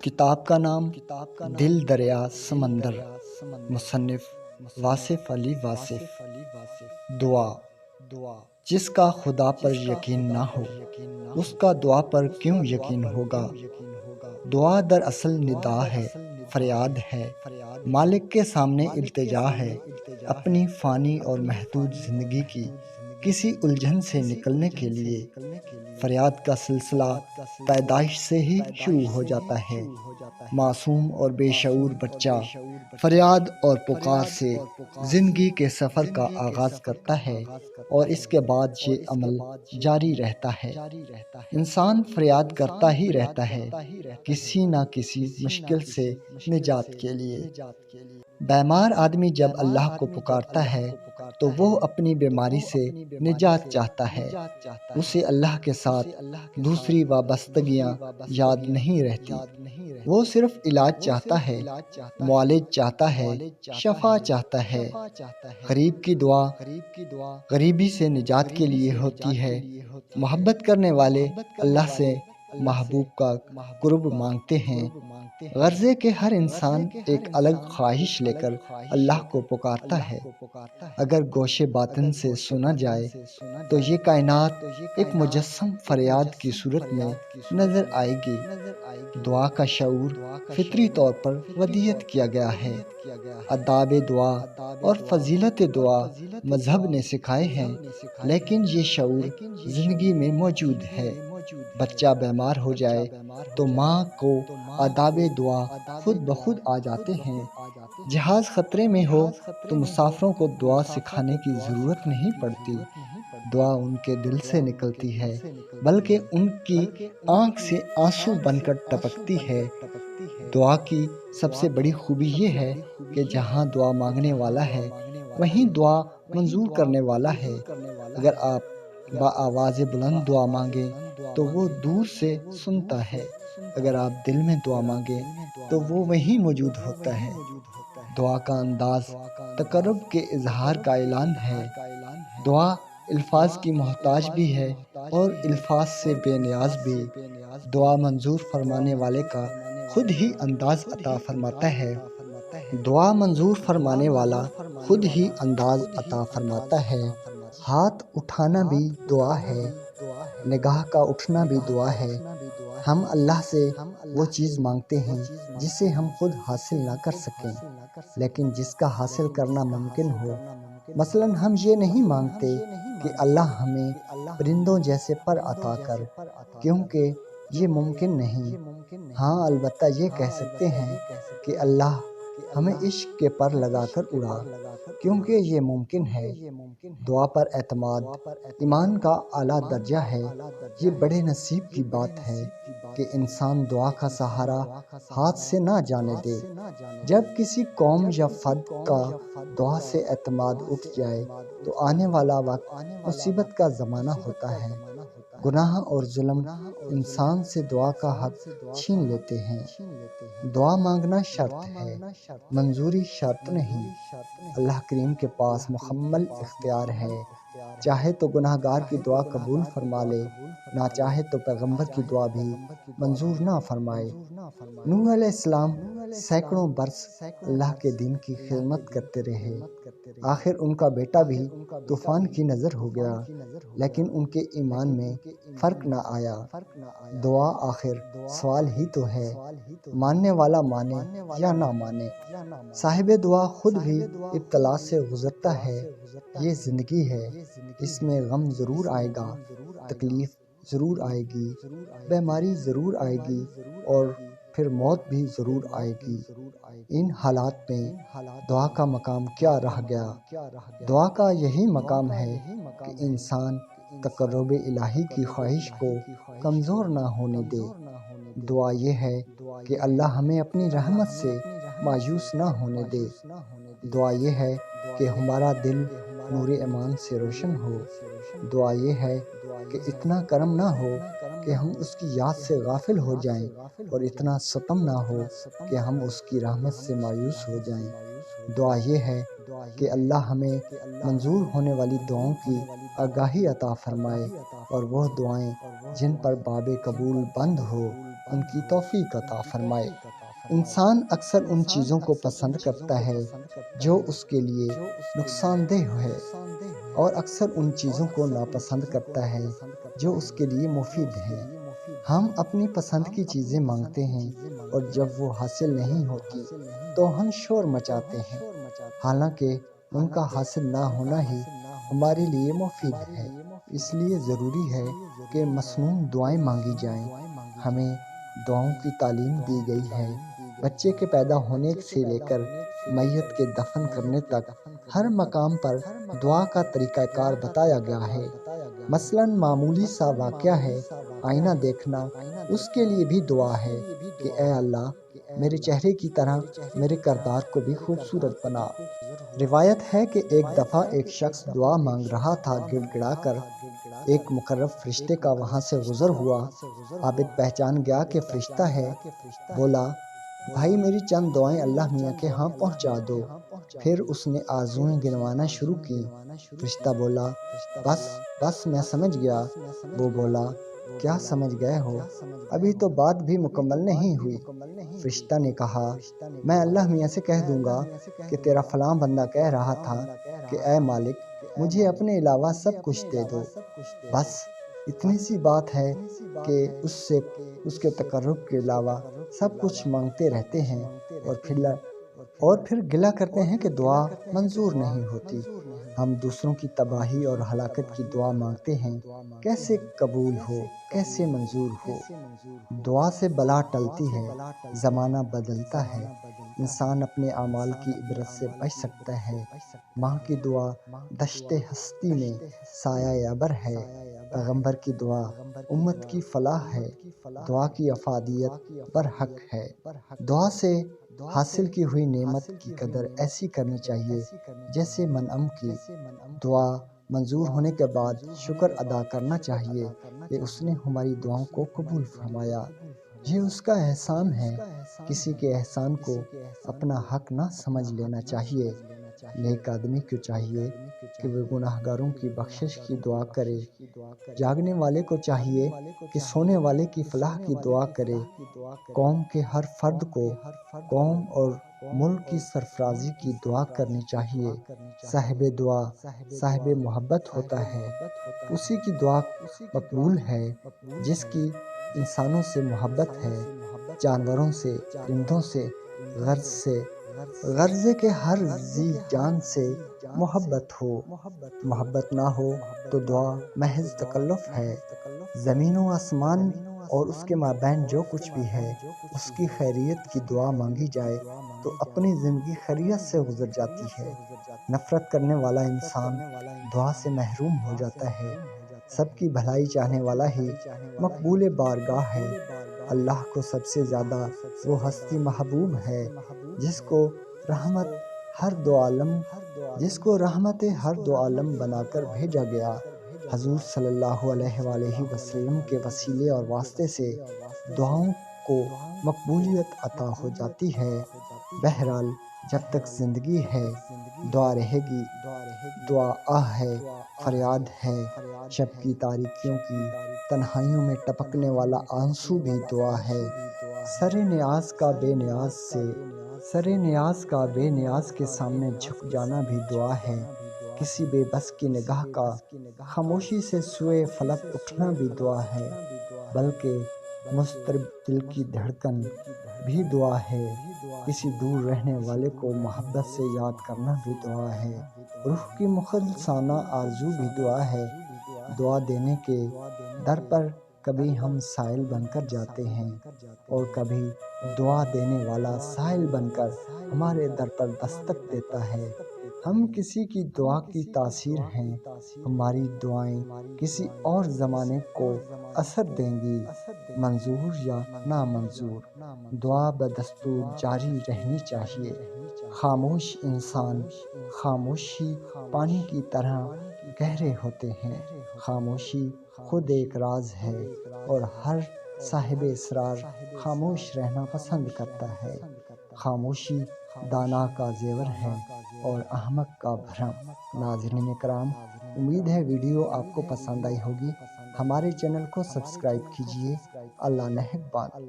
کتاب کا نام دل دریا سمندر، مصنف واصف علی واصف۔ دعا۔ جس کا خدا پر یقین نہ ہو اس کا دعا پر کیوں یقین ہوگا؟ دعا دراصل ندا ہے، فریاد ہے، مالک کے سامنے التجا ہے، اپنی فانی اور محدود زندگی کی کسی الجھن سے نکلنے کے لیے۔ فریاد کا سلسلہ پیدائش سے ہی شروع ہو جاتا ہے۔ معصوم اور بے شعور بچہ فریاد اور پکار سے زندگی کے سفر کا آغاز کرتا ہے اور اس کے بعد یہ عمل جاری رہتا ہے۔ انسان فریاد کرتا ہی رہتا ہے کسی نہ کسی مشکل سے نجات کے لیے۔ بیمار آدمی جب اللہ کو پکارتا ہے تو وہ اپنی بیماری سے نجات چاہتا ہے، اسے اللہ کے ساتھ دوسری وابستگیاں یاد نہیں رہتی۔ وہ صرف علاج چاہتا ہے، معالج چاہتا ہے، شفا چاہتا ہے۔ غریب کی دعا غریبی سے نجات کے لیے ہوتی ہے۔ محبت کرنے والے اللہ سے محبوب کا قرب مانگتے ہیں۔ غرضے کہ ہر انسان ایک الگ خواہش لے کر اللہ کو پکارتا ہے۔ اگر گوش باطن سے سنا جائے تو یہ کائنات ایک مجسم فریاد کی صورت میں نظر آئے گی۔ دعا کا شعور فطری طور پر ودیت کیا گیا ہے۔ آداب دعا اور فضیلت دعا مذہب نے سکھائے ہیں، لیکن یہ شعور زندگی میں موجود ہے۔ بچہ بیمار ہو جائے تو ماں کو آداب دعا خود بخود آ جاتے ہیں۔ جہاز خطرے میں ہو تو مسافروں کو دعا سکھانے کی ضرورت نہیں پڑتی۔ دعا ان کے دل سے نکلتی ہے، بلکہ ان کی آنکھ سے آنسو بن کر ٹپکتی ہے۔ دعا کی سب سے بڑی خوبی یہ ہے کہ جہاں دعا مانگنے والا ہے وہیں دعا منظور کرنے والا ہے۔ اگر آپ بآواز بلند دعا مانگیں تو وہ دور سے سنتا ہے، اگر آپ دل میں دعا مانگیں تو وہ وہیں موجود ہوتا ہے۔ دعا کا انداز تقرب کے اظہار کا اعلان ہے۔ دعا الفاظ کی محتاج بھی ہے اور الفاظ سے بے نیاز بھی۔ دعا منظور فرمانے والے کا خود ہی انداز عطا فرماتا ہے۔ دعا منظور فرمانے والا خود ہی انداز عطا فرماتا ہے۔ ہاتھ اٹھانا بھی دعا ہے، نگاہ کا اٹھنا بھی دعا ہے۔ ہم اللہ سے وہ چیز مانگتے ہیں جسے ہم خود حاصل نہ کر سکیں، لیکن جس کا حاصل کرنا ممکن ہو۔ مثلاً ہم یہ نہیں مانگتے کہ اللہ ہمیں پرندوں جیسے پر عطا کر، کیونکہ یہ ممکن نہیں۔ ہاں، البتہ یہ کہہ سکتے ہیں کہ اللہ ہمیں عشق کے پر لگا کر اڑا، کیونکہ یہ ممکن ہے۔ دعا پر اعتماد ایمان کا اعلیٰ درجہ ہے۔ یہ بڑے نصیب کی بات ہے کہ انسان دعا کا سہارا ہاتھ سے نہ جانے دے۔ جب کسی قوم یا فرد کا دعا سے اعتماد اٹھ جائے تو آنے والا وقت مصیبت کا زمانہ ہوتا ہے۔ گناہ اور ظلم انسان سے دعا کا حق چھین لیتے ہیں۔ دعا مانگنا شرط ہے، منظوری شرط نہیں۔ اللہ کریم کے پاس مکمل اختیار ہے، چاہے تو گناہ گار کی دعا قبول فرما لے، نہ چاہے تو پیغمبر کی دعا بھی منظور نہ فرمائے۔ نوح علیہ السلام سینکڑوں برس اللہ کے دین کی خدمت کرتے رہے، آخر ان کا بیٹا بھی طوفان کی نذر ہو گیا، لیکن ان کے ایمان میں فرق نہ آیا۔ دعا آخر سوال ہی تو ہے، ماننے والا مانے یا نہ مانے۔ صاحب دعا خود بھی ابتلا سے گزرتا ہے۔ یہ زندگی ہے، اس میں غم ضرور آئے گا، تکلیف ضرور آئے گی، بیماری ضرور آئے گی اور پھر موت بھی ضرور آئے گی۔ ان حالات میں دعا کا مقام کیا رہ گیا؟ دعا کا یہی مقام ہے کہ انسان تقرب الہی کی خواہش کو کمزور نہ ہونے دے۔ دعا یہ ہے کہ اللہ ہمیں اپنی رحمت سے مایوس نہ ہونے دے۔ دعا یہ ہے کہ ہمارا دل نور ایمان سے روشن ہو۔ دعا یہ ہے کہ اتنا کرم نہ ہو کہ ہم اس کی یاد سے غافل ہو جائیں اور اتنا ستم نہ ہو کہ ہم اس کی رحمت سے مایوس ہو جائیں۔ دعا یہ ہے کہ اللہ ہمیں منظور ہونے والی دعاؤں کی آگاہی عطا فرمائے اور وہ دعائیں جن پر باب قبول بند ہو ان کی توفیق عطا فرمائے۔ انسان اکثر ان چیزوں کو پسند کرتا ہے جو اس کے لیے نقصان دہ ہے، اور اکثر ان چیزوں کو ناپسند کرتا ہے جو اس کے لیے مفید ہے۔ ہم اپنی پسند کی چیزیں مانگتے ہیں، اور جب وہ حاصل نہیں ہوتی تو ہم شور مچاتے ہیں، حالانکہ ان کا حاصل نہ ہونا ہی ہمارے لیے مفید ہے۔ اس لیے ضروری ہے کہ مسنون دعائیں مانگی جائیں۔ ہمیں دعاؤں کی تعلیم دی گئی ہے۔ بچے کے پیدا ہونے سے لے کر میت کے دفن کرنے تک ہر مقام پر دعا کا طریقہ کار بتایا گیا ہے۔ مثلاً معمولی سا واقعہ ہے، آئینہ دیکھنا، اس کے لیے بھی دعا ہے کہ اے اللہ میرے چہرے کی طرح میرے کردار کو بھی خوبصورت بنا۔ روایت ہے کہ ایک دفعہ ایک شخص دعا مانگ رہا تھا، گڑ گڑا کر ایک مقرب فرشتے کا وہاں سے گزر ہوا۔ عابد پہچان گیا کہ فرشتہ ہے، بولا بھائی میری چند دعائیں اللہ میاں کے ہاں پہنچا دو۔ پھر اس نے آرزوئیں گنوانا شروع کی۔ فرشتہ بولا بس میں سمجھ گیا۔ وہ بولا کیا سمجھ گئے ہو؟ ابھی تو بات بھی مکمل نہیں ہوئی۔ فرشتہ نے کہا میں اللہ میاں سے کہہ دوں گا کہ تیرا فلاں بندہ کہہ رہا تھا کہ اے مالک مجھے اپنے علاوہ سب کچھ دے دو۔ بس اتنی سی بات ہے کہ اس کے تقرب کے علاوہ سب کچھ مانگتے رہتے ہیں، اور پھر گلہ کرتے ہیں کہ دعا منظور نہیں ہوتی۔ ہم دوسروں کی تباہی اور ہلاکت کی دعا مانگتے ہیں، کیسے قبول ہو، کیسے منظور ہو؟ دعا سے بلا ٹلتی ہے، زمانہ بدلتا ہے، انسان اپنے اعمال کی عبرت سے بچ سکتا ہے۔ ماں کی دعا دشت ہستی میں سایہ ابر ہے، پیغمبر کی دعا امت کی فلاح ہے، دعا کی افادیت برحق ہے۔ دعا سے حاصل کی ہوئی نعمت کی قدر ایسی کرنی چاہیے جیسے منعم کی۔ دعا منظور ہونے کے بعد شکر ادا کرنا چاہیے کہ اس نے ہماری دعاؤں کو قبول فرمایا۔ یہ اس کا احسان ہے۔ کسی کے احسان کو اپنا حق نہ سمجھ لینا چاہیے۔ نیک آدمی کو چاہیے کہ وہ گناہ گاروں کی بخشش کی دعا کرے۔ جاگنے والے کو چاہیے کہ سونے والے کی فلاح کی دعا کرے۔ قوم کے ہر فرد کو قوم اور ملک کی سرفرازی کی دعا کرنی چاہیے۔ صاحب دعا صاحب محبت ہوتا ہے، اسی کی دعا مقبول ہے جس کی انسانوں سے محبت ہے، جانوروں سے، پرندوں سے، غرض کے ہر ذی جان سے محبت ہو۔ محبت نہ ہو تو دعا محض تکلف ہے۔ زمین و آسمان اور اس کے مابین جو کچھ بھی ہے اس کی خیریت کی دعا مانگی جائے تو اپنی زندگی خیریت سے گزر جاتی ہے۔ نفرت کرنے والا انسان دعا سے محروم ہو جاتا ہے۔ سب کی بھلائی چاہنے والا ہی مقبول بارگاہ ہے۔ اللہ کو سب سے زیادہ وہ ہستی محبوب ہے جس کو رحمت ہر دو عالم بنا کر بھیجا گیا۔ حضور صلی اللہ علیہ وآلہ وسلم کے وسیلے اور واسطے سے دعاؤں کو مقبولیت عطا ہو جاتی ہے۔ بہرحال جب تک زندگی ہے دعا رہے گی۔ دعا آہ ہے، فریاد ہے، شب کی تاریکیوں کی تنہائیوں میں ٹپکنے والا آنسو بھی دعا ہے۔ سر نیاز کا بے نیاز کے سامنے جھک جانا بھی دعا ہے۔ کسی بے بس کی نگاہ کا خاموشی سے سوئے فلک اٹھنا بھی دعا ہے، بلکہ مضطرب دل کی دھڑکن بھی دعا ہے۔ کسی دور رہنے والے کو محبت سے یاد کرنا بھی دعا ہے۔ روح کی مخلصانہ آرزو بھی دعا ہے۔ دعا دینے کے در پر کبھی ہم سائل بن کر جاتے ہیں، اور کبھی دعا دینے والا سائل بن کر ہمارے در پر دستک دیتا ہے۔ ہم کسی کی دعا کی تاثیر ہیں، ہماری دعائیں کسی اور زمانے کو اثر دیں گی، منظور یا نامنظور۔ دعا بدستور جاری رہنی چاہیے۔ خاموش انسان خاموشی پانی کی طرح گہرے ہوتے ہیں۔ خاموشی خود ایک راز ہے، اور ہر صاحب اسرار خاموش رہنا پسند کرتا ہے۔ خاموشی دانا کا زیور ہے اور احمق کا بھرم۔ ناظرین کرام، امید ہے ویڈیو آپ کو پسند آئی ہوگی۔ ہمارے چینل کو سبسکرائب کیجیے۔ اللہ نگہبان۔